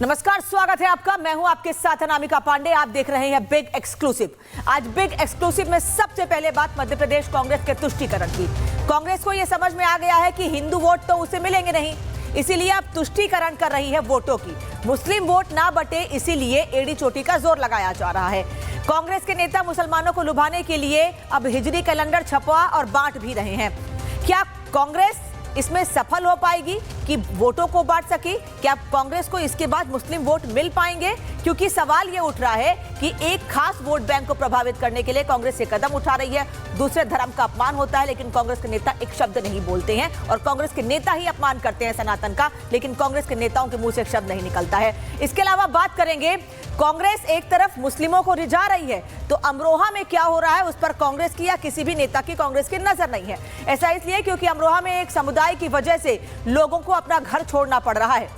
नमस्कार, स्वागत है आपका। मैं हूं आपके साथ अनामिका पांडे। आप देख रहे हैं बिग एक्सक्लूसिव। आज बिग एक्सक्लूसिव में सबसे पहले बात मध्य प्रदेश कांग्रेस के तुष्टीकरण की। कांग्रेस को यह समझ में आ गया है कि हिंदू वोट तो उसे मिलेंगे नहीं, इसीलिए अब तुष्टीकरण कर रही है वोटों की। मुस्लिम वोट ना बटे, इसीलिए एड़ी चोटी का जोर लगाया जा रहा है। कांग्रेस के नेता मुसलमानों को लुभाने के लिए अब हिजरी कैलेंडर छपवा और बांट भी रहे हैं। क्या कांग्रेस इसमें सफल हो पाएगी कि वोटों को बांट सके? क्या कांग्रेस को इसके बाद मुस्लिम वोट मिल पाएंगे? क्योंकि सवाल ये उठ रहा है कि एक खास वोट बैंक को प्रभावित करने के लिए कांग्रेस ये कदम उठा रही है। दूसरे धर्म का अपमान होता है, लेकिन कांग्रेस के नेता एक शब्द नहीं बोलते हैं, और कांग्रेस के नेता ही अपमान करते हैं सनातन का, लेकिन कांग्रेस के नेताओं के मुंह से एक शब्द नहीं निकलता है। इसके अलावा बात करेंगे, कांग्रेस एक तरफ मुस्लिमों को रिझा रही है, तो अमरोहा में क्या हो रहा है उस पर कांग्रेस की या किसी भी नेता की कांग्रेस की नजर नहीं है। ऐसा इसलिए क्योंकि अमरोहा में एक समुदाय की वजह से लोगों को अपना घर छोड़ना पड़ रहा है।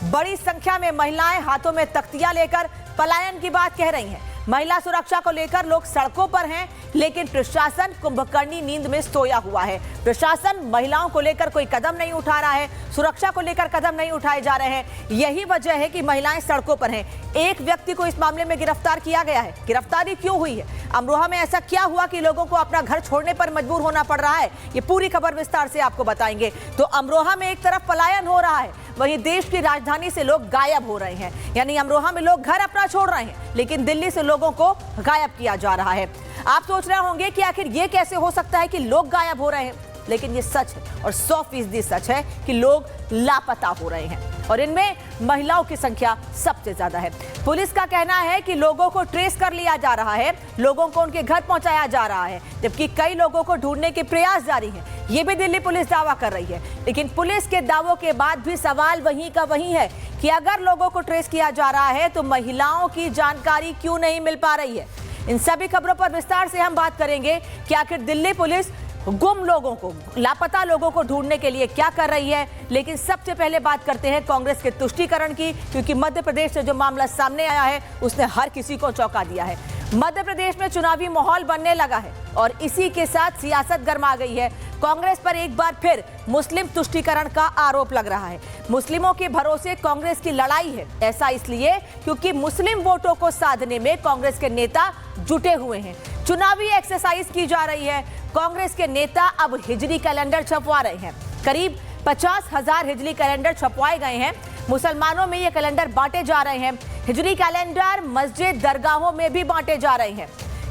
बड़ी संख्या में महिलाएं हाथों में तख्तियां लेकर पलायन की बात कह रही हैं। महिला सुरक्षा को लेकर लोग सड़कों पर हैं, लेकिन प्रशासन कुंभकर्णी नींद में सोया हुआ है। प्रशासन महिलाओं को लेकर कोई कदम नहीं उठा रहा है, सुरक्षा को लेकर कदम नहीं उठाए जा रहे हैं। यही वजह है कि महिलाएं सड़कों पर हैं। एक व्यक्ति को इस मामले में गिरफ्तार किया गया है। गिरफ्तारी क्यों हुई है? अमरोहा में ऐसा क्या हुआ कि लोगों को अपना घर छोड़ने पर मजबूर होना पड़ रहा है? ये पूरी खबर विस्तार से आपको बताएंगे। तो अमरोहा में एक तरफ पलायन हो रहा है, वहीं देश की राजधानी से लोग गायब हो रहे हैं। यानी अमरोहा में लोग घर अपना छोड़ रहे हैं, लेकिन दिल्ली से लोगों को गायब किया जा रहा है। आप सोच रहे होंगे कि आखिर ये कैसे हो सकता है कि लोग गायब हो रहे हैं, लेकिन ये सच है और 100% सच है कि लोग लापता हो रहे हैं, और इनमें महिलाओं की संख्या सबसे ज्यादा है। पुलिस का कहना है कि लोगों को ट्रेस कर लिया जा रहा है, लोगों को उनके घर पहुंचाया जा रहा है, जबकि कई लोगों को ढूंढने के प्रयास जारी हैं। ये भी दिल्ली पुलिस दावा कर रही है, लेकिन पुलिस के दावों के बाद भी सवाल वहीं का वहीं है कि अगर लोगों को ट्रेस किया जा रहा है तो महिलाओं की जानकारी क्यों नहीं मिल पा रही है। इन सभी खबरों पर विस्तार से हम बात करेंगे कि आखिर दिल्ली पुलिस गुम लोगों को, लापता लोगों को ढूंढने के लिए क्या कर रही है। लेकिन सबसे पहले बात करते हैं कांग्रेस के तुष्टीकरण की, क्योंकि मध्य प्रदेश से जो मामला सामने आया है उसने हर किसी को चौंका दिया है। मध्य प्रदेश में चुनावी माहौल बनने लगा है और इसी के साथ सियासत गर्मा गई है। कांग्रेस पर एक बार फिर मुस्लिम तुष्टीकरण का आरोप लग रहा है। मुस्लिमों के भरोसे कांग्रेस की लड़ाई है। ऐसा इसलिए क्योंकि मुस्लिम वोटों को साधने में कांग्रेस के नेता जुटे हुए हैं। चुनावी एक्सरसाइज की जा रही है। कांग्रेस के नेता अब हिजरी कैलेंडर छपवा रहे हैं। करीब 50,000 हिजरी कैलेंडर छपवाए गए हैं। मुसलमानों में ये कैलेंडर बांटे जा रहे हैं। हिजरी कैलेंडर मस्जिद, दरगाहों में भी बांटे जा रहे हैं।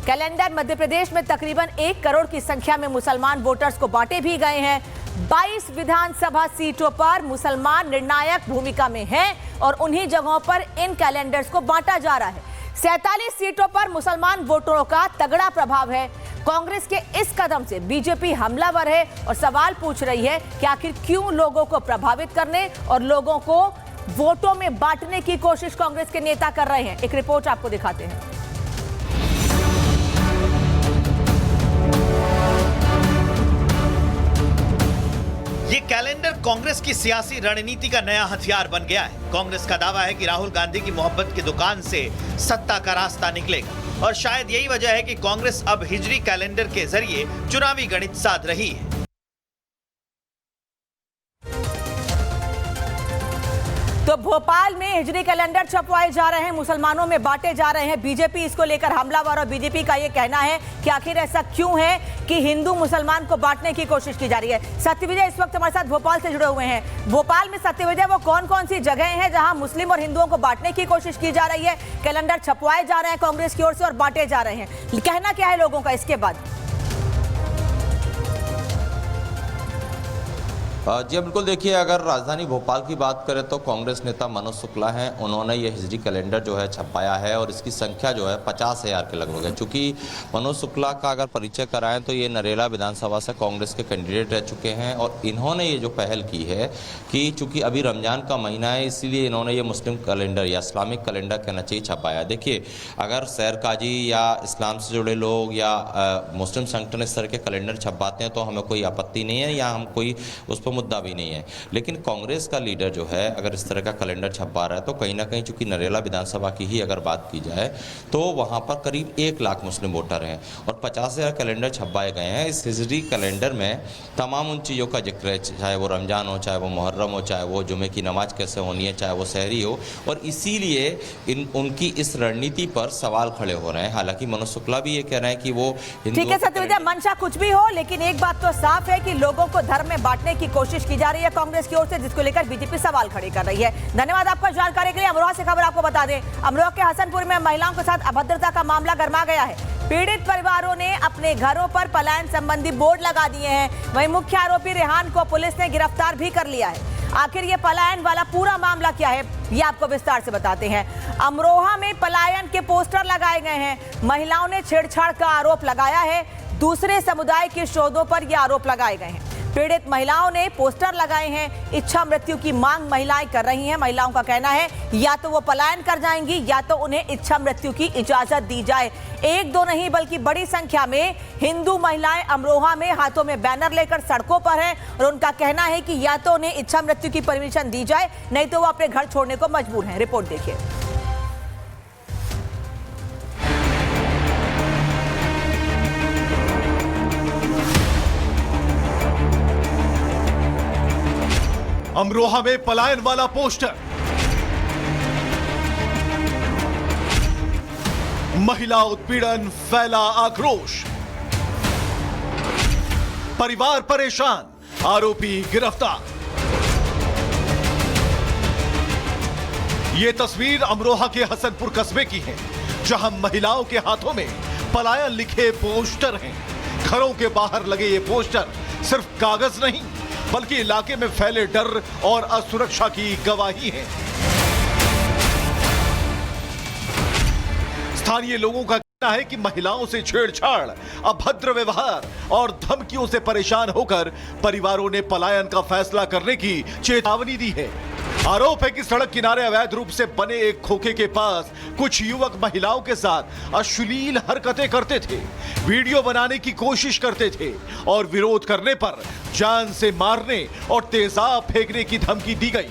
कैलेंडर मध्य प्रदेश में तकरीबन 1 करोड़ की संख्या में मुसलमान वोटर्स को बांटे भी गए हैं। 22 विधानसभा सीटों पर मुसलमान निर्णायक भूमिका में हैं और उन्हीं जगहों पर इन कैलेंडर्स को बांटा जा रहा है। 47 सीटों पर मुसलमान वोटरों का तगड़ा प्रभाव है। कांग्रेस के इस कदम से बीजेपी हमलावर है और सवाल पूछ रही है कि आखिर क्यों लोगों को प्रभावित करने और लोगों को वोटों में बांटने की कोशिश कांग्रेस के नेता कर रहे हैं। एक रिपोर्ट आपको दिखाते हैं। ये कैलेंडर कांग्रेस की सियासी रणनीति का नया हथियार बन गया है। कांग्रेस का दावा है कि राहुल गांधी की मोहब्बत की दुकान से सत्ता का रास्ता निकलेगा, और शायद यही वजह है कि कांग्रेस अब हिजरी कैलेंडर के जरिए चुनावी गणित साध रही है। तो भोपाल में हिजरी कैलेंडर छपवाए जा रहे हैं, मुसलमानों में बांटे जा रहे हैं। बीजेपी इसको लेकर हमलावर, और बीजेपी का यह कहना है कि आखिर ऐसा क्यों है कि हिंदू मुसलमान को बांटने की कोशिश की जा रही है। सत्यविजय इस वक्त हमारे साथ भोपाल से जुड़े हुए हैं। भोपाल में सत्यविजय, वो कौन कौन सी जगह हैं जहां मुस्लिम और हिंदुओं को बांटने की कोशिश की जा रही है? कैलेंडर छपवाए जा रहे हैं कांग्रेस की ओर से और बांटे जा रहे हैं, कहना क्या है लोगों का इसके बाद? जी बिल्कुल, देखिए, अगर राजधानी भोपाल की बात करें तो कांग्रेस नेता मनोज शुक्ला हैं, उन्होंने ये हिजरी कैलेंडर जो है छपाया है और इसकी संख्या जो है 50,000 के लगभग है। चूँकि मनोज शुक्ला का अगर परिचय कराएं तो ये नरेला विधानसभा से कांग्रेस के कैंडिडेट रह चुके हैं, और इन्होंने ये जो पहल की है कि चूँकि अभी रमजान का महीना है, इसीलिए इन्होंने ये मुस्लिम कैलेंडर या इस्लामिक कैलेंडर कहना चाहिए छपाया। देखिए, अगर सैर काजी या इस्लाम से जुड़े लोग या मुस्लिम संगठन इस तरह के कैलेंडर छपवाते हैं तो हमें कोई आपत्ति नहीं है, या हम कोई उस पर तो मुद्दा भी नहीं है। लेकिन कांग्रेस का लीडर जो है अगर इस तरह का कैलेंडर छपवा रहा है तो कहीं ना कहीं, चूंकि नरेला विधानसभा की ही अगर बात की जाए तो वहाँ पर करीब 1 लाख मुस्लिम वोटर हैं और 50,000 कैलेंडर छपवाए गए हैं। इस हिजरी कैलेंडर में तमाम उन चीज़ों का जिक्र है, चाहे वो रमज़ान हो, चाहे वो मुहर्रम हो, चाहे वो जुमे की नमाज कैसे होनी है, चाहे वो सहरी हो, और इसीलिए उनकी इस रणनीति पर सवाल खड़े हो रहे हैं। हालांकि मनोज शुक्ला भी ये कह रहे हैं कि वो ठीक है सत्यविजय, मंशा कुछ भी हो, लेकिन एक बात तो साफ है कि लोगों को धर्म में बांटने की कोशिश की जा रही है कांग्रेस की ओर से, जिसको लेकर बीजेपी सवाल खड़े कर रही है। धन्यवाद आपका जानकारी के लिए। अमरोहा से खबर आपको बता दें, अमरोहा के हसनपुर में महिलाओं के साथ अभद्रता का मामला गर्मा गया है। पीड़ित परिवारों ने अपने घरों पर पलायन संबंधी बोर्ड लगा दिए हैं। वहीं मुख्य आरोपी रेहान को पुलिस ने गिरफ्तार भी कर लिया है। आखिर ये पलायन वाला पूरा मामला क्या है, ये आपको विस्तार से बताते हैं। अमरोहा में पलायन के पोस्टर लगाए गए हैं। महिलाओं ने छेड़छाड़ का आरोप लगाया है। दूसरे समुदाय के शोधों पर ये आरोप लगाए गए हैं। पीड़ित महिलाओं ने पोस्टर लगाए हैं। इच्छा मृत्यु की मांग महिलाएं कर रही हैं। महिलाओं का कहना है या तो वो पलायन कर जाएंगी या तो उन्हें इच्छा मृत्यु की इजाजत दी जाए। एक दो नहीं बल्कि बड़ी संख्या में हिंदू महिलाएं अमरोहा में हाथों में बैनर लेकर सड़कों पर हैं और उनका कहना है कि या तो उन्हें इच्छा मृत्यु की परमिशन दी जाए, नहीं तो वो अपने घर छोड़ने को मजबूर हैं। रिपोर्ट देखिए। अमरोहा में पलायन वाला पोस्टर, महिला उत्पीड़न, फैला आक्रोश, परिवार परेशान, आरोपी गिरफ्तार। ये तस्वीर अमरोहा के हसनपुर कस्बे की है, जहां महिलाओं के हाथों में पलायन लिखे पोस्टर हैं। घरों के बाहर लगे ये पोस्टर सिर्फ कागज नहीं बल्कि इलाके में फैले डर और असुरक्षा की गवाही है। स्थानीय लोगों का कहना है कि महिलाओं से छेड़छाड़, अभद्र व्यवहार और धमकियों से परेशान होकर परिवारों ने पलायन का फैसला करने की चेतावनी दी है। आरोप है कि सड़क किनारे अवैध रूप से बने एक खोखे के पास कुछ युवक महिलाओं के साथ अश्लील हरकतें करते थे, वीडियो बनाने की कोशिश करते थे और विरोध करने पर जान से मारने और तेजाब फेंकने की धमकी दी गई।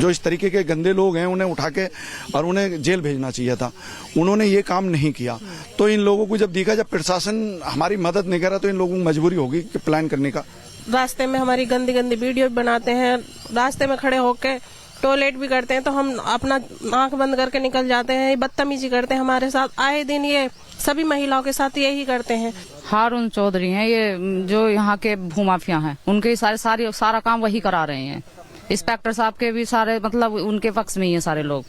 जो इस तरीके के गंदे लोग हैं उन्हें उठा के और उन्हें जेल भेजना चाहिए था, उन्होंने ये काम नहीं किया। तो इन लोगों को जब देखा, जब प्रशासन हमारी मदद नहीं कर रहा तो इन लोगों को मजबूरी होगी कि प्लान करने का। रास्ते में हमारी गंदी गंदी वीडियो बनाते हैं, रास्ते में खड़े होके टॉयलेट भी करते हैं तो हम अपना आंख बंद करके निकल जाते हैं। बदतमीजी करते हैं हमारे साथ। आए दिन ये सभी महिलाओं के साथ यही करते हैं। हारून चौधरी हैं ये, जो यहाँ के भूमाफिया हैं, उनके सारा काम वही करा रहे हैं। इंस्पेक्टर साहब के भी सारे मतलब उनके पक्ष में ही है सारे लोग।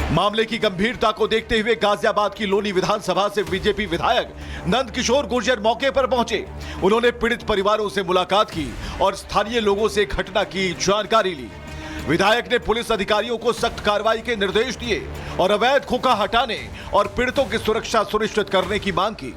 मामले की गंभीरता को देखते हुए गाजियाबाद की लोनी विधानसभा से बीजेपी विधायक नंद किशोर गुर्जर मौके पर पहुंचे। उन्होंने पीड़ित परिवारों से मुलाकात की और स्थानीय लोगों से घटना की जानकारी ली। विधायक ने पुलिस अधिकारियों को सख्त कार्रवाई के निर्देश दिए और अवैध खोखा हटाने और पीड़ितों की सुरक्षा सुनिश्चित करने की मांग की।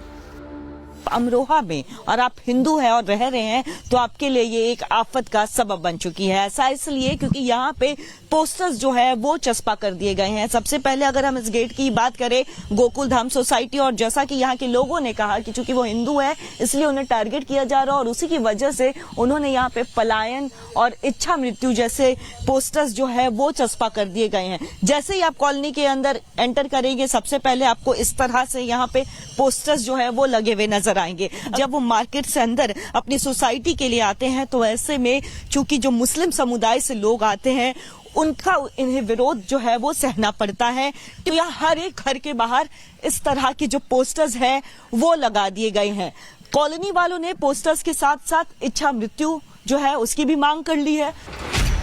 अमरोहा में और आप हिंदू हैं और रह रहे हैं तो आपके लिए ये एक आफत का सबब बन चुकी है। ऐसा इसलिए क्योंकि यहाँ पे पोस्टर्स जो है वो चस्पा कर दिए गए हैं। सबसे पहले अगर हम इस गेट की बात करें, गोकुल धाम सोसाइटी, और जैसा कि यहाँ के लोगों ने कहा कि चूंकि वो हिंदू है इसलिए उन्हें टारगेट किया जा रहा है और उसी की वजह से उन्होंने यहाँ पे पलायन और इच्छा मृत्यु जैसे पोस्टर्स जो है वो चस्पा कर दिए गए हैं। जैसे ही आप कॉलोनी के अंदर एंटर करेंगे, सबसे पहले आपको इस तरह से यहाँ पे पोस्टर्स जो है वो लगे हुए नजर आएंगे। जब वो मार्केट से अंदर अपनी सोसाइटी के लिए आते हैं तो ऐसे में चूंकि जो मुस्लिम समुदाय से लोग आते हैं उनका इन्हें विरोध जो है वो सहना पड़ता है। तो यहाँ हर एक घर के बाहर इस तरह के जो पोस्टर्स हैं वो लगा दिए गए हैं। कॉलोनी वालों ने पोस्टर्स के साथ साथ इच्छा मृत्यु जो है उसकी भी मांग कर ली है।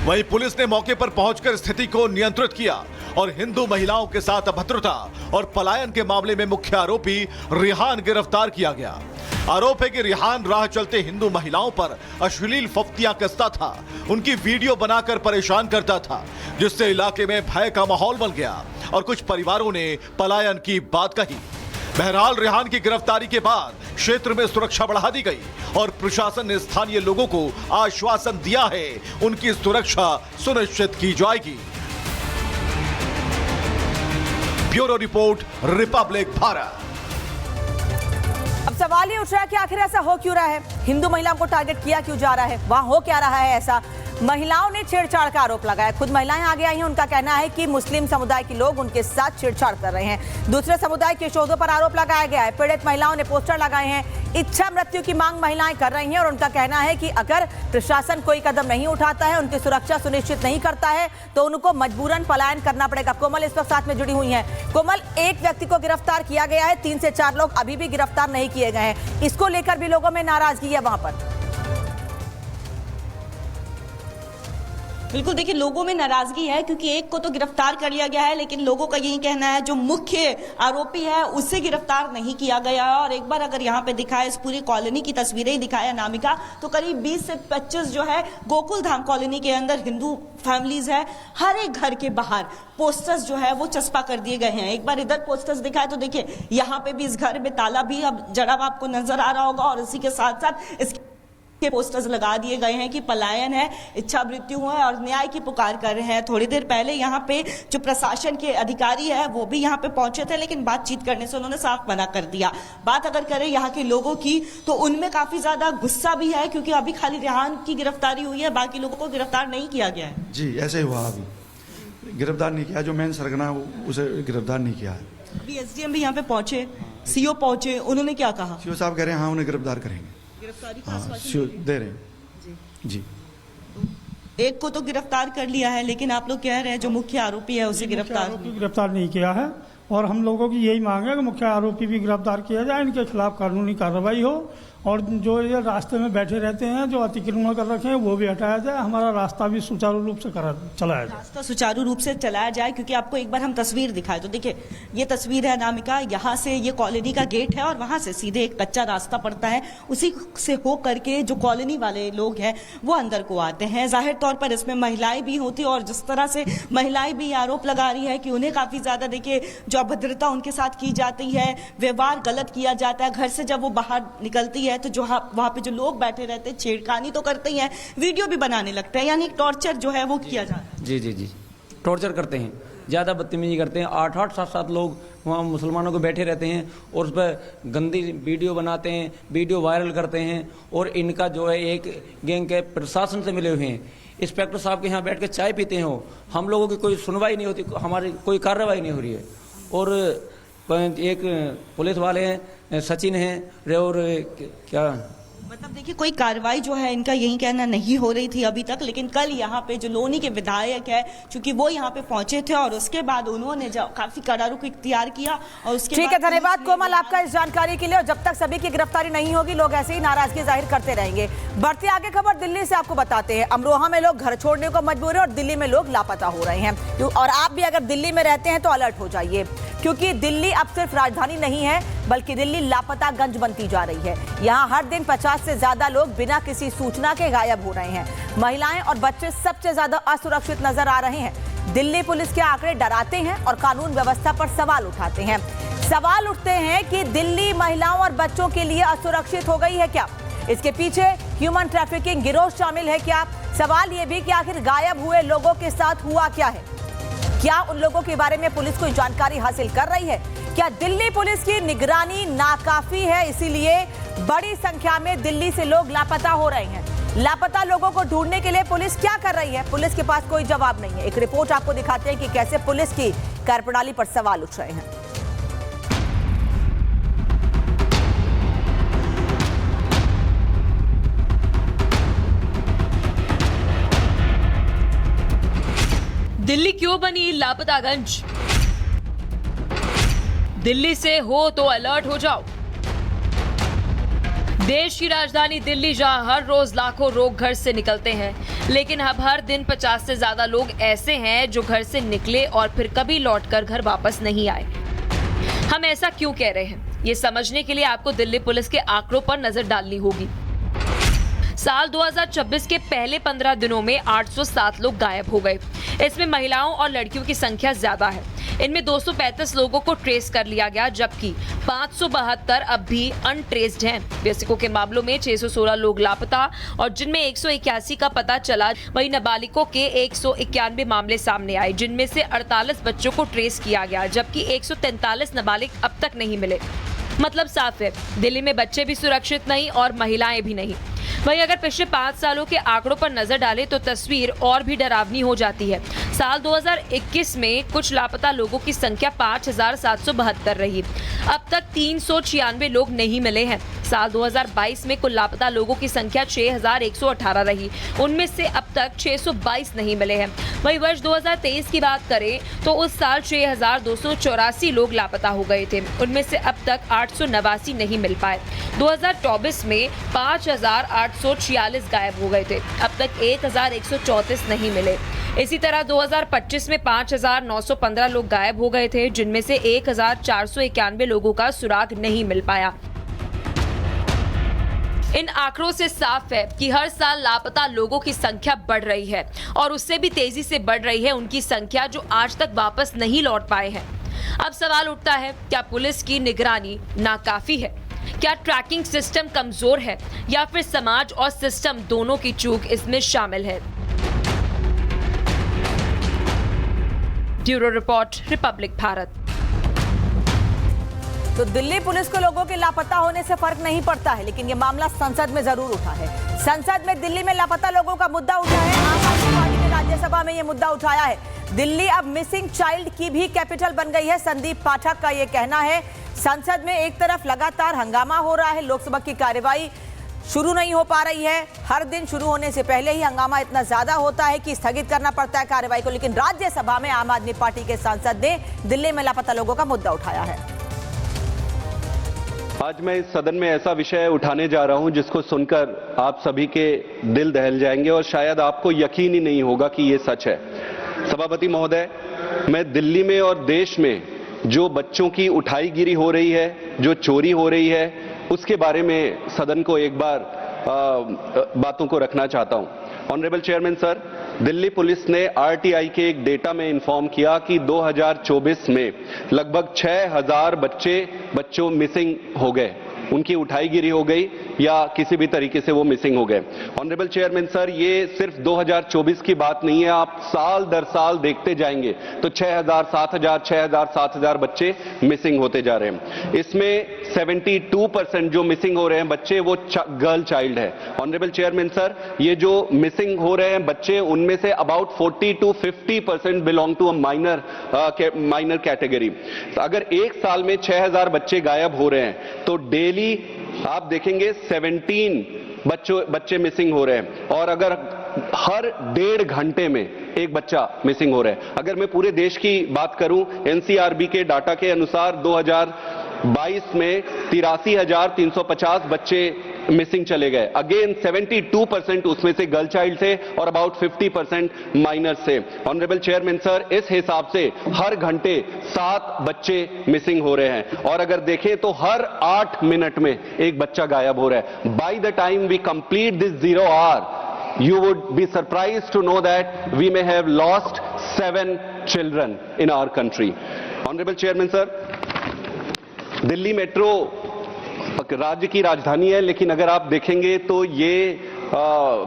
वहीं पुलिस ने मौके पर पहुंचकर स्थिति को नियंत्रित किया और हिंदू महिलाओं के साथ अभद्रता और पलायन के मामले में मुख्य आरोपी रेहान गिरफ्तार किया गया। आरोप है कि रेहान राह चलते हिंदू महिलाओं पर अश्लील फफ्तियां कसता था, उनकी वीडियो बनाकर परेशान करता था, जिससे इलाके में भय का माहौल बन गया और कुछ परिवारों ने पलायन की बात कही। बहरहाल रेहान की गिरफ्तारी के बाद क्षेत्र में सुरक्षा बढ़ा दी गई और प्रशासन ने स्थानीय लोगों को आश्वासन दिया है उनकी सुरक्षा सुनिश्चित की जाएगी। Bureau report, Republic Bharat. अब सवाल ये उठ रहा है कि आखिर ऐसा हो क्यों रहा है, हिंदू महिलाओं को टारगेट किया क्यों जा रहा है, वहां हो क्या रहा है ऐसा। महिलाओं ने छेड़छाड़ का आरोप लगाया, खुद महिलाएं आगे आई हैं, उनका कहना है कि मुस्लिम समुदाय के लोग उनके साथ छेड़छाड़ कर रहे हैं। दूसरे समुदाय के शोधों पर आरोप लगाया गया है। पीड़ित महिलाओं ने पोस्टर लगाए हैं, इच्छा मृत्यु की मांग महिलाएं कर रही हैं और उनका कहना है कि अगर प्रशासन कोई कदम नहीं उठाता है, उनकी सुरक्षा सुनिश्चित नहीं करता है तो उनको मजबूरन पलायन करना पड़ेगा। कोमल इस वक्त साथ में जुड़ी हुई है। कोमल, एक व्यक्ति को गिरफ्तार किया गया है, 3 से 4 लोग अभी भी गिरफ्तार नहीं किए गए हैं, इसको लेकर भी लोगों में नाराजगी है वहां पर। बिल्कुल, देखिए लोगों में नाराजगी है क्योंकि एक को तो गिरफ्तार कर लिया गया है, लेकिन लोगों का यही कहना है जो मुख्य आरोपी है उसे गिरफ्तार नहीं किया गया है। और एक बार अगर यहाँ पे दिखाए, इस पूरी कॉलोनी की तस्वीरें ही दिखाया अनामिका, तो करीब 20 से 25 जो है गोकुल धाम कॉलोनी के अंदर हिंदू फैमिलीज है। हर एक घर के बाहर पोस्टर्स जो है वो चस्पा कर दिए गए हैं। एक बार इधर पोस्टर्स दिखाए तो देखिए यहाँ पे भी इस घर में ताला भी अब जड़ा हुआ आपको नजर आ रहा होगा, और इसी के साथ साथ इस के पोस्टर्स लगा दिए गए हैं कि पलायन है, इच्छा मृत्यु है और न्याय की पुकार कर रहे हैं। थोड़ी देर पहले यहाँ पे जो प्रशासन के अधिकारी है वो भी यहाँ पे पहुंचे थे, लेकिन बातचीत करने से उन्होंने साफ मना कर दिया। बात अगर करें यहाँ के लोगों की तो उनमें काफी ज्यादा गुस्सा भी है क्योंकि अभी खाली रेहान की गिरफ्तारी हुई है, बाकी लोगों को गिरफ्तार नहीं किया गया है। जी ऐसे ही हुआ, अभी गिरफ्तार नहीं किया, जो मेन सरगना है उसे गिरफ्तार नहीं किया है। अभी एसडीएम भी यहाँ पे पहुंचे, सीओ पहुंचे, उन्होंने क्या कहा? सीओ साहब कह रहे हैं हाँ उन्हें गिरफ्तार करेंगे, गिरफ्तारी का हाँ आश्वासन दे रहे हैं जी। एक को तो गिरफ्तार कर लिया है, लेकिन आप लोग कह रहे हैं जो मुख्य आरोपी है उसे गिरफ्तार नहीं किया है, और हम लोगों की यही मांग है कि मुख्य आरोपी भी गिरफ्तार किया जाए, इनके खिलाफ कानूनी कार्रवाई हो, और जो ये रास्ते में बैठे रहते हैं जो अतिक्रमण कर रखे हैं वो भी हटाया जाए, हमारा रास्ता भी सुचारू रूप से चलाया जाए। रास्ता सुचारू रूप से चलाया जाए, क्योंकि आपको एक बार हम तस्वीर दिखाए तो देखिए ये तस्वीर है अनामिका, यहाँ से ये कॉलोनी का गेट है और वहां से सीधे एक कच्चा रास्ता पड़ता है, उसी से हो करके जो कॉलोनी वाले लोग हैं वो अंदर को आते हैं। जाहिर तौर पर इसमें महिलाएं भी होती और जिस तरह से महिलाएं भी आरोप लगा रही है कि उन्हें काफी ज्यादा देखिए जो अभद्रता उनके साथ की जाती है, व्यवहार गलत किया जाता है। घर से जब वो बाहर निकलती है तो जो वहां पे जो लोग बैठे रहते हैं छेड़खानी तो करते ही हैं, वीडियो भी बनाने लगते हैं, यानी टॉर्चर जो है वो किया जाता है। जी जी जी, टॉर्चर करते हैं, ज़्यादा बदतमीजी करते हैं। 8-8 7-7 लोग वहाँ मुसलमानों को बैठे रहते हैं और उस पर गंदी वीडियो बनाते हैं, वीडियो वायरल करते हैं, और इनका जो है एक गैंग के प्रशासन से मिले हुए हैं। इंस्पेक्टर साहब के यहाँ बैठ कर चाय पीते हैं, हो हम लोगों की कोई सुनवाई नहीं होती, हमारी कोई कार्रवाई नहीं हो रही है। और एक पुलिस वाले हैं सचिन हैं, और क्या मतलब देखिए कोई कार्रवाई जो है इनका यही कहना नहीं हो रही थी अभी तक, लेकिन कल यहाँ पे जो लोनी के विधायक है चूंकि वो यहाँ पे पहुंचे थे और उसके बाद उन्होंने काफी कड़ा रुख इख्तियार किया। और उसके ठीक है, धन्यवाद कोमल आपका इस जानकारी के लिए। और जब तक सभी की गिरफ्तारी नहीं होगी लोग ऐसे ही नाराजगी जाहिर करते रहेंगे। बढ़ती आगे खबर दिल्ली से आपको बताते हैं। अमरोहा में लोग घर छोड़ने को मजबूर है और दिल्ली में लोग लापता हो रहे हैं। और आप भी अगर दिल्ली में रहते हैं तो अलर्ट हो जाइए, क्योंकि दिल्ली अब सिर्फ राजधानी नहीं है बल्कि दिल्ली लापता गंज बनती जा रही है। यहाँ हर दिन 50 से ज्यादा लोग बिना किसी सूचना के गायब हो रहे हैं। महिलाएं और बच्चे सबसे ज्यादा असुरक्षित नजर आ रहे हैं। दिल्ली पुलिस के आंकड़े डराते हैं और कानून व्यवस्था पर सवाल उठाते हैं। सवाल उठते हैं कि दिल्ली महिलाओं और बच्चों के लिए असुरक्षित हो गई है क्या? इसके पीछे ह्यूमन ट्रैफिकिंग गिरोह शामिल है क्या? सवाल ये भी कि आखिर गायब हुए लोगों के साथ हुआ क्या है? क्या उन लोगों के बारे में पुलिस कोई जानकारी हासिल कर रही है? क्या दिल्ली पुलिस की निगरानी नाकाफी है, इसीलिए बड़ी संख्या में दिल्ली से लोग लापता हो रहे हैं? लापता लोगों को ढूंढने के लिए पुलिस क्या कर रही है? पुलिस के पास कोई जवाब नहीं है। एक रिपोर्ट आपको दिखाते हैं कि कैसे पुलिस की कार्यप्रणाली पर सवाल उठ रहे हैं। दिल्ली क्यों बनी लापतागंज? दिल्ली से हो तो अलर्ट हो जाओ। देश की राजधानी दिल्ली, जहां हर रोज लाखों लोग घर से निकलते हैं, लेकिन अब हर दिन 50 से ज्यादा लोग ऐसे हैं जो घर से निकले और फिर कभी लौटकर घर वापस नहीं आए। हम ऐसा क्यों कह रहे हैं, ये समझने के लिए आपको दिल्ली पुलिस के आंकड़ों पर नजर डालनी होगी। साल 2026 के पहले 15 दिनों में 807 लोग गायब हो गए। इसमें महिलाओं और लड़कियों की संख्या ज्यादा है। इनमें 235 लोगों को ट्रेस कर लिया गया, जबकि 572 अब भी अनट्रेस्ड हैं। बेसिकों के मामलों में 616 लोग लापता और जिनमें 181 का पता चला। वहीं नाबालिगों के 191 मामले सामने आए, जिनमें से 48 बच्चों को ट्रेस किया गया, जबकि 143 नाबालिग अब तक नहीं मिले। मतलब साफ है, दिल्ली में बच्चे भी सुरक्षित नहीं और महिलाएं भी नहीं। वहीं अगर पिछले 5 सालों के आंकड़ों पर नजर डालें तो तस्वीर और भी डरावनी हो जाती है। साल 2021 में कुछ लापता लोगों की संख्या 5,772 रही। अब तक 396 लोग नहीं मिले हैं। साल 2022 में कुल लापता लोगों की संख्या 6,118 रही, उनमें से अब तक 622 नहीं मिले हैं। वहीं वर्ष 2023 की बात करें तो उस साल 6,284 लोग लापता हो गए थे, उनमें से अब तक 889 नहीं मिल पाए। 2024 में 5,846 गायब हो गए थे, अब तक 1,134 नहीं मिले। इसी तरह 2025 में 5,915 लोग गायब हो गए थे, जिनमें से 1,491 लोगों का सुराग नहीं मिल पाया। इन आंकड़ों से साफ है कि हर साल लापता लोगों की संख्या बढ़ रही है और उससे भी तेजी से बढ़ रही है उनकी संख्या जो आज तक वापस नहीं लौट पाए हैं। अब सवाल उठता है, क्या पुलिस की निगरानी नाकाफी है? क्या ट्रैकिंग सिस्टम कमजोर है या फिर समाज और सिस्टम दोनों की चूक इसमें शामिल है? Bureau report, Republic Bharat. तो दिल्ली पुलिस को लोगों के लापता होने से फर्क नहीं पड़ता है, लेकिन ये मामला संसद में जरूर उठा है। संसद में दिल्ली में लापता लोगों का मुद्दा उठा है। आम आदमी पार्टी ने राज्यसभा में ये मुद्दा उठाया है। दिल्ली अब मिसिंग चाइल्ड की भी कैपिटल बन गई है, संदीप पाठक का ये कहना है। संसद में एक तरफ लगातार हंगामा हो रहा है, लोकसभा की कार्यवाही शुरू नहीं हो पा रही है। हर दिन शुरू होने से पहले ही हंगामा इतना ज्यादा होता है कि स्थगित करना पड़ता है कार्यवाही को। लेकिन राज्यसभा में आम आदमी पार्टी के सांसद ने दिल्ली में लापता लोगों का मुद्दा उठाया है। आज मैं इस सदन में ऐसा विषय उठाने जा रहा हूं जिसको सुनकर आप सभी के दिल दहल जाएंगे और शायद आपको यकीन ही नहीं होगा कि ये सच है। सभापति महोदय, मैं दिल्ली में और देश में जो बच्चों की उठाईगिरी हो रही है, जो चोरी हो रही है, उसके बारे में सदन को एक बार बातों को रखना चाहता हूं। Honourable chairman sir, Delhi police ने आरटीआई के एक डेटा में इन्फॉर्म किया कि 2024 में लगभग 6,000 बच्चों मिसिंग हो गए, उनकी उठाईगिरी हो गई या किसी भी तरीके से वो मिसिंग हो गए। ऑनरेबल चेयरमैन सर, ये सिर्फ 2024 की बात नहीं है, आप साल दर साल देखते जाएंगे तो 6,000, 7,000, 6,000, 7,000 बच्चे मिसिंग होते जा रहे हैं। इसमें 72% जो मिसिंग हो रहे हैं बच्चे वो गर्ल चाइल्ड है। ऑनरेबल चेयरमैन सर, ये जो मिसिंग हो रहे हैं बच्चे, उनमें से about 40 to 50% belong to a minor category. अगर एक साल में 6,000 बच्चे गायब हो रहे हैं तो डेली आप देखेंगे 17 बच्चे मिसिंग हो रहे हैं, और अगर हर 1.5 घंटे में एक बच्चा मिसिंग हो रहा है। अगर मैं पूरे देश की बात करूं, एनसीआरबी के डाटा के अनुसार 2022 में 83,350 बच्चे मिसिंग चले गए। अगेन 72% उसमें से गर्ल चाइल्ड थे और अबाउट 50% माइनर से। ऑनरेबल चेयरमैन सर, इस हिसाब से हर घंटे 7 बच्चे मिसिंग हो रहे हैं, और अगर देखें तो हर 8 मिनट में एक बच्चा गायब हो रहा है। By the time we complete this 0 hour, you would be surprised to know that we may have lost 7 children in our country. Honorable Chairman sir, Delhi metro राज्य की राजधानी है, लेकिन अगर आप देखेंगे तो ये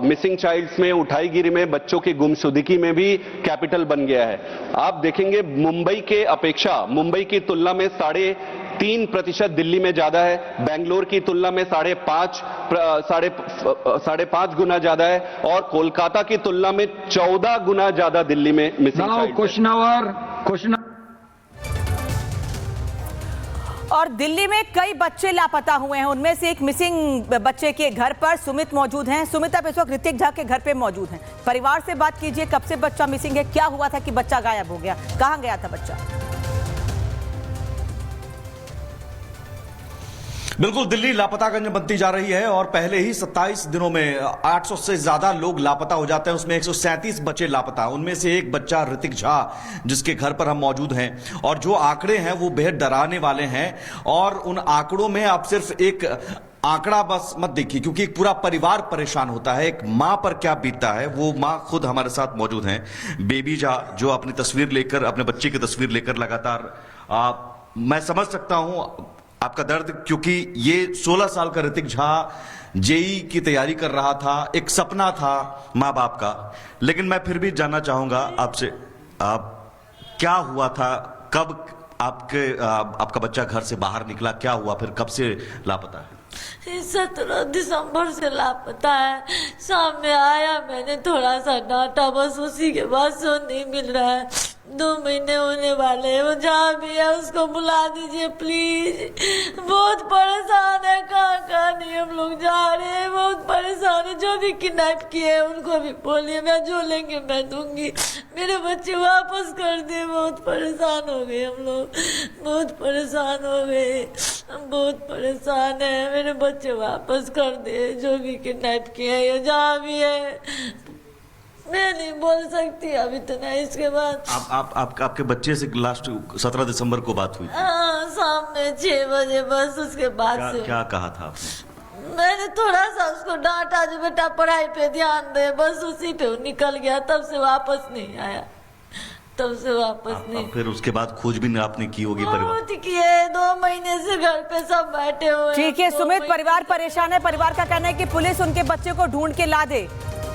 मिसिंग चाइल्ड्स में, उठाईगिरी में, बच्चों की गुमशुदगी में भी कैपिटल बन गया है। आप देखेंगे मुंबई के अपेक्षा, मुंबई की तुलना में 3.5% दिल्ली में ज्यादा है, बेंगलोर की तुलना में 5.5 गुना ज्यादा है, और कोलकाता की तुलना में 14 गुना ज्यादा दिल्ली में मिसिंग चाइल्ड। और दिल्ली में कई बच्चे लापता हुए हैं, उनमें से एक मिसिंग बच्चे के घर पर सुमित मौजूद हैं। सुमित, आप इस वक्त ऋतिक झा के घर पे मौजूद हैं। परिवार से बात कीजिए, कब से बच्चा मिसिंग है, क्या हुआ था कि बच्चा गायब हो गया, कहां गया था बच्चा? बिल्कुल, दिल्ली लापतागंज बनती जा रही है और पहले ही 27 दिनों में 800 से ज्यादा लोग लापता हो जाते हैं। उसमें 137 बच्चे लापता, उनमें से एक बच्चा ऋतिक झा जिसके घर पर हम मौजूद हैं। और जो आंकड़े हैं वो बेहद डराने वाले हैं, और उन आंकड़ों में आप सिर्फ एक आंकड़ा बस मत देखिए, क्योंकि एक पूरा परिवार परेशान होता है। एक मां पर क्या बीतता है, वो मां खुद हमारे साथ मौजूद हैं, बेबी झा, जो अपनी तस्वीर लेकर, अपने बच्चे की तस्वीर लेकर लगातार मैं समझ सकता हूं आपका दर्द, क्योंकि ये 16 साल का ऋतिक झा जेई की तैयारी कर रहा था। एक सपना था माँ बाप का। लेकिन मैं फिर भी जानना चाहूंगा आपसे, आप क्या हुआ था, कब आपका बच्चा घर से बाहर निकला, क्या हुआ फिर, कब से लापता है? 17 दिसंबर से लापता है। शाम में आया, मैंने थोड़ा सा डांटा, बस उसी के बाद से नहीं मिल रहा है। 2 महीने होने वाले हैं। वो जहाँ भी है उसको बुला दीजिए प्लीज। बहुत परेशान है, कहाँ नहीं हम लोग जा रहे हैं, बहुत परेशान है। जो भी किडनैप किए हैं उनको भी बोलिए, मैं जो लेंगे मैं दूंगी। मेरे बच्चे वापस कर दे। बहुत परेशान हो गए हम लोग, बहुत परेशान हो गए, हम बहुत परेशान है। मेरे बच्चे वापस कर दे, जो भी किडनैप किए हैं, ये जहाँ भी है। मैं नहीं बोल सकती अभी तो नहीं। इसके बाद आपके बच्चे से लास्ट 17 दिसंबर को बात हुई? शाम में 6 बजे, बस उसके बाद से। क्या कहा था आपने? मैंने थोड़ा सा उसको डांटा, जो बेटा पढ़ाई पे ध्यान दे, बस उसी पे वो निकल गया। तब से वापस नहीं आया, तब से वापस नहीं। फिर उसके बाद खोजबीन आपने की होगी परिवार? किए, 2 महीने से घर पे सब बैठे हुए। ठीक है सुमित, परिवार परेशान है। परिवार का कहना है कि पुलिस उनके बच्चे को ढूंढ के ला दे।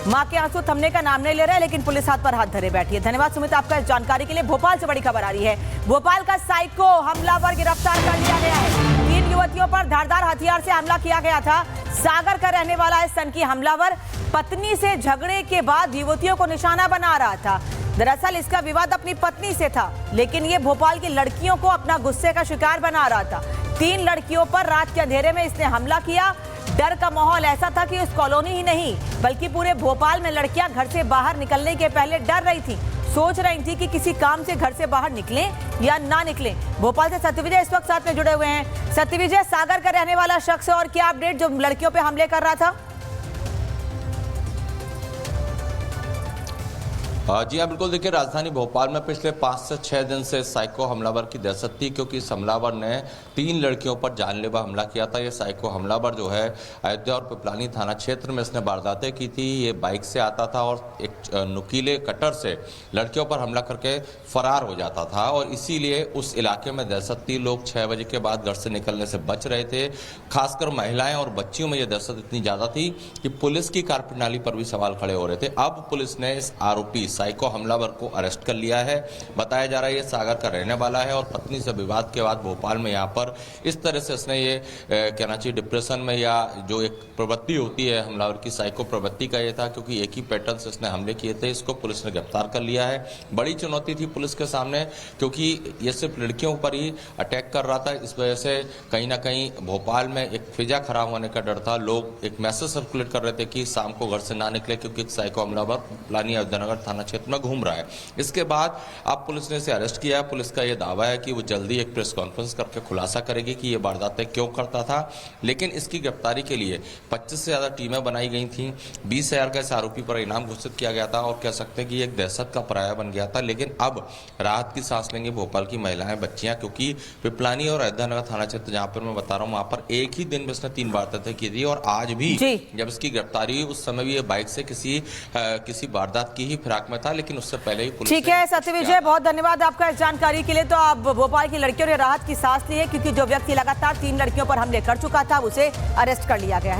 मां के आंसू थमने का नाम नहीं ले रहा है, लेकिन पुलिस हाथ पर हाथ धरे बैठी है। धन्यवाद सुमित आपका इस जानकारी के लिए। भोपाल से बड़ी खबर आ रही है। भोपाल का साइको हमलावर गिरफ्तार कर लिया गया है। 3 युवतियों पर धारदार हथियार से हमला किया गया था। सागर का रहने वाला है सनकी हमलावर। पत्नी से झगड़े के बाद युवतियों को निशाना बना रहा था। दरअसल इसका विवाद अपनी पत्नी से था, लेकिन ये भोपाल की लड़कियों को अपना गुस्से का शिकार बना रहा था। 3 लड़कियों पर रात के अंधेरे में इसने हमला किया। डर का माहौल ऐसा था कि उस कॉलोनी ही नहीं बल्कि पूरे भोपाल में लड़कियां घर से बाहर निकलने के पहले डर रही थी, सोच रही थी कि किसी काम से घर से बाहर निकलें या ना निकलें। भोपाल से सत्यविजय इस वक्त साथ में जुड़े हुए हैं। सत्यविजय, सागर का रहने वाला शख्स और क्या अपडेट जो लड़कियों पे हमले कर रहा था? जी हाँ, बिल्कुल। देखिए, राजधानी भोपाल में पिछले 5 से 6 दिन से साइको हमलावर की दहशत थी, क्योंकि इस हमलावर ने 3 लड़कियों पर जानलेवा हमला किया था। ये साइको हमलावर जो है अयोध्या और पिपलानी थाना क्षेत्र में इसने वारदातें की थी। ये बाइक से आता था और एक नुकीले कटर से लड़कियों पर हमला करके फरार हो जाता था, और इसीलिए उस इलाके में दहशत थी। लोग 6 बजे के बाद घर से निकलने से बच रहे थे। खासकर महिलाएं और बच्चियों में यह दहशत इतनी ज़्यादा थी कि पुलिस की कार्यप्रणाली पर भी सवाल खड़े हो रहे थे। अब पुलिस ने इस आरोपी साइको हमलावर को अरेस्ट कर लिया है। बताया जा रहा है ये सागर का रहने वाला है और पत्नी से विवाद के बाद भोपाल में यहाँ पर इस तरह से इसने ये कहना चाहिए डिप्रेशन में, या जो एक प्रवृत्ति होती है हमलावर की, साइको प्रवृत्ति का ये था, क्योंकि एक ही पैटर्न से इसने हमले किए थे। इसको पुलिस ने गिरफ्तार कर लिया है। बड़ी चुनौती थी पुलिस के सामने, क्योंकि ये सिर्फ लड़कियों पर ही अटैक कर रहा था। इस वजह से कहीं ना कहीं भोपाल में एक फिजा खराब होने का डर था। लोग एक मैसेज सर्कुलेट कर रहे थे कि शाम को घर से ना निकले, क्योंकि एक साइको हमलावर पिपलानी अयोध्यानगर थाना क्षेत्र में घूम रहा है। इसके बाद अब पुलिस ने इसे अरेस्ट किया है। पुलिस का यह दावा है कि वो जल्दी एक प्रेस कॉन्फ्रेंस करके खुलासा करेगी कि ये वारदातें क्यों करता था। लेकिन इसकी गिरफ्तारी के लिए 25 से ज्यादा टीमें बनाई गई थी। 20,000 का इस आरोपी पर इनाम घोषित किया गया था और कह सकते हैं कि एक दहशत का पराया बन गया था। लेकिन अब राहत की सांस लेंगे भोपाल की महिलाएं, बच्चियां, क्योंकि पिपलानी और अयोध्यानगर थाना क्षेत्र जहां पर मैं बता रहा हूं, वहां पर एक ही दिन में इसने 3 वारदातें की थी। और आज भी जब इसकी गिरफ्तारी हुई उस समय भी ये बाइक से किसी वारदात की ही फिराक में था, लेकिन उससे पहले ही पुलिस। ठीक है सत्यविजय, बहुत धन्यवाद आपका इस जानकारी के लिए। तो अब भोपाल की लड़कियों ने राहत की सांस ली है, क्योंकि जो व्यक्ति लगातार 3 लड़कियों पर हमले कर चुका था उसे अरेस्ट कर लिया गया है।